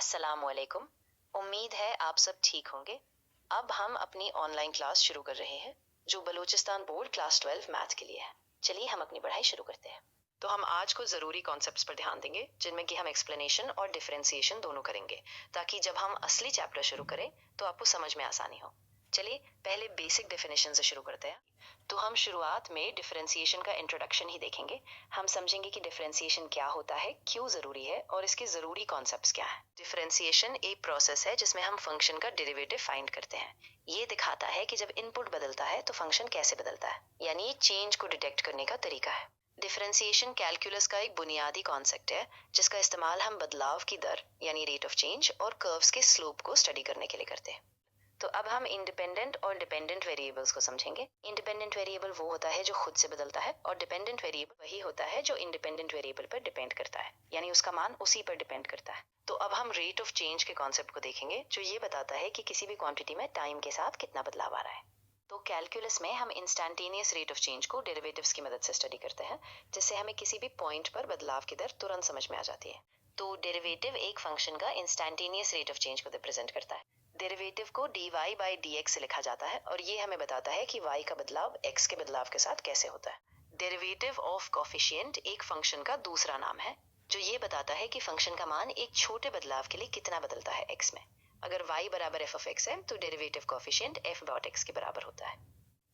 अस्सलामुअलैकुम। उम्मीद है आप सब ठीक होंगे। अब हम अपनी ऑनलाइन क्लास शुरू कर रहे हैं जो बलूचिस्तान बोर्ड क्लास 12 मैथ के लिए है। चलिए हम अपनी पढ़ाई शुरू करते हैं। तो हम आज कुछ ज़रूरी कॉन्सेप्ट्स पर ध्यान देंगे जिनमें कि हम एक्सप्लेनेशन और डिफरेंशिएशन दोनों करेंगे ताकि जब हम असली चैप्टर शुरू करें तो आपको समझ में आसानी हो। चलिए पहले बेसिक डेफिनेशन से शुरू करते हैं। तो हम शुरुआत में डिफरेंशिएशन का इंट्रोडक्शन ही देखेंगे। हम समझेंगे कि डिफरेंशिएशन क्या होता है, क्यों ज़रूरी है और इसके ज़रूरी कॉन्सेप्ट्स क्या हैं। डिफरेंशिएशन एक प्रोसेस है जिसमें हम फंक्शन का डेरिवेटिव फाइंड करते हैं। ये दिखाता है कि जब इनपुट बदलता है तो फंक्शन कैसे बदलता है, यानी चेंज को डिटेक्ट करने का तरीका है। डिफरेंशिएशन कैलकुलस का एक बुनियादी कॉन्सेप्ट है जिसका इस्तेमाल हम बदलाव की दर यानी रेट ऑफ चेंज और कर्व्स के स्लोप को स्टडी करने के लिए करते हैं। तो अब हम इंडिपेंडेंट और डिपेंडेंट वेरिएबल्स को समझेंगे। इंडिपेंडेंट वेरिएबल वो होता है जो खुद से बदलता है और डिपेंडेंट वेरिएबल वही होता है जो इंडिपेंडेंट वेरिएबल पर डिपेंड करता है, यानी उसका मान उसी पर डिपेंड करता है। तो अब हम रेट ऑफ चेंज के कॉन्सेप्ट को देखेंगे जो ये बताता है कि किसी भी क्वांटिटी में टाइम के साथ कितना बदलाव आ रहा है। तो कैलकुलस में हम इंस्टैंटेनियस रेट ऑफ चेंज को डेरिवेटिव्स की मदद से स्टडी करते हैं, जिससे हमें किसी भी पॉइंट पर बदलाव की दर तुरंत समझ में आ जाती है। तो डेरिवेटिव एक फंक्शन का इंस्टैंटेनियस रेट ऑफ चेंज को रिप्रेजेंट करता है। डेरिवेटिव को dy बाई dx से लिखा जाता है और ये हमें बताता है कि y का बदलाव x के बदलाव के साथ कैसे होता है। डेरिवेटिव ऑफ कोफिशिएंट एक फंक्शन का दूसरा नाम है जो ये बताता है कि फंक्शन का मान एक छोटे बदलाव के लिए कितना बदलता है x में। अगर y बराबर f ऑफ x है तो derivative coefficient f dot x के बराबर होता है।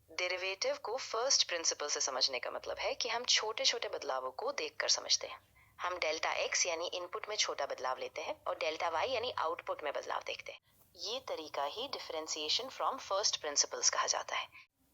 डेरिवेटिव को फर्स्ट प्रिंसिपल से समझने का मतलब है कि हम छोटे छोटे बदलावों को देखकर समझते हैं। हम डेल्टा x यानी इनपुट में छोटा बदलाव लेते हैं और डेल्टा y यानी आउटपुट में बदलाव देखते हैं। ये तरीका ही डिफरेंशिएशन फ्रॉम फर्स्ट प्रिंसिपल्स कहा जाता है।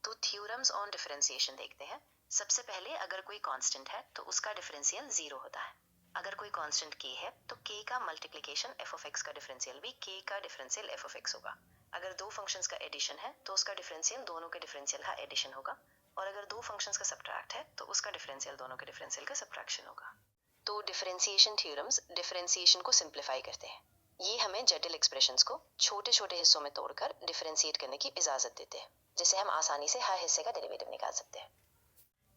तो थ्योरम्स ऑन डिफरेंशिएशन देखते हैं। सबसे पहले अगर कोई कांस्टेंट है तो उसका डिफरेंशियल 0 होता है। अगर कोई कांस्टेंट k है तो k का मल्टीप्लिकेशन f ऑफ x का डिफरेंशियल भी k का डिफरेंशियल f ऑफ x होगा। अगर दो फंक्शंस का एडिशन है तो उसका डिफरेंशियल दोनों के डिफरेंशियल का एडिशन होगा, और अगर दो फंक्शंस का सब्ट्रैक्ट है तो उसका डिफरेंशियल दोनों के डिफरेंशियल का सब्ट्रैक्शन होगा। तो डिफरेंशिएशन थ्योरम्स डिफरेंशिएशन को सिंप्लीफाई करते हैं। ये हमें जटिल एक्सप्रेशंस को छोटे छोटे हिस्सों में तोड़कर डिफरेंशिएट करने की इजाजत देते हैं, जिससे हम आसानी से हर हिस्से का डेरिवेटिव निकाल सकते हैं।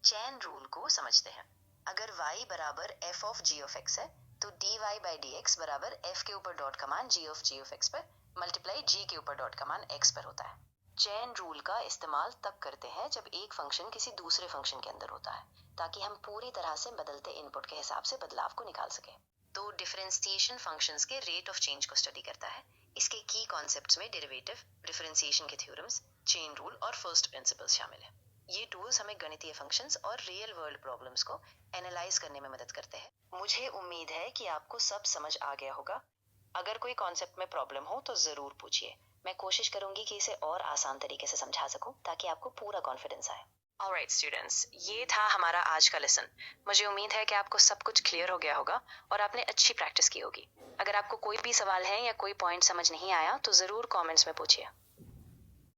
चेन रूल को समझते हैं। अगर y बराबर f of g of x है तो dy बाई dx बराबर f के ऊपर डॉट का मान g ऑफ x पर मल्टीप्लाई g के ऊपर डॉट का मान x पर होता है। चेन रूल का इस्तेमाल तब करते हैं जब एक फंक्शन किसी दूसरे फंक्शन के अंदर होता है, ताकि हम पूरी तरह से बदलते इनपुट के हिसाब से बदलाव को निकाल सकें। तो डिफरेंशिएशन फंक्शंस के रेट ऑफ चेंज को स्टडी करता है। इसके की कॉन्सेप्ट्स में डेरिवेटिव, डिफरेंशिएशन के थ्योरम्स, चेन रूल और फर्स्ट प्रिंसिपल्स शामिल है। ये टूल्स हमें गणितीय फंक्शंस और रियल वर्ल्ड प्रॉब्लम्स को एनालाइज करने में मदद करते हैं। मुझे उम्मीद है कि आपको सब समझ आ गया होगा। अगर कोई कॉन्सेप्ट में प्रॉब्लम हो तो ज़रूर पूछिए। मैं कोशिश करूंगी कि इसे और आसान तरीके से समझा सकूं ताकि आपको पूरा कॉन्फिडेंस आए। ऑलराइट स्टूडेंट्स, ये था हमारा आज का लेसन। मुझे उम्मीद है कि आपको सब कुछ क्लियर हो गया होगा और आपने अच्छी प्रैक्टिस की होगी। अगर आपको कोई भी सवाल है या कोई पॉइंट समझ नहीं आया तो ज़रूर कमेंट्स में पूछिए।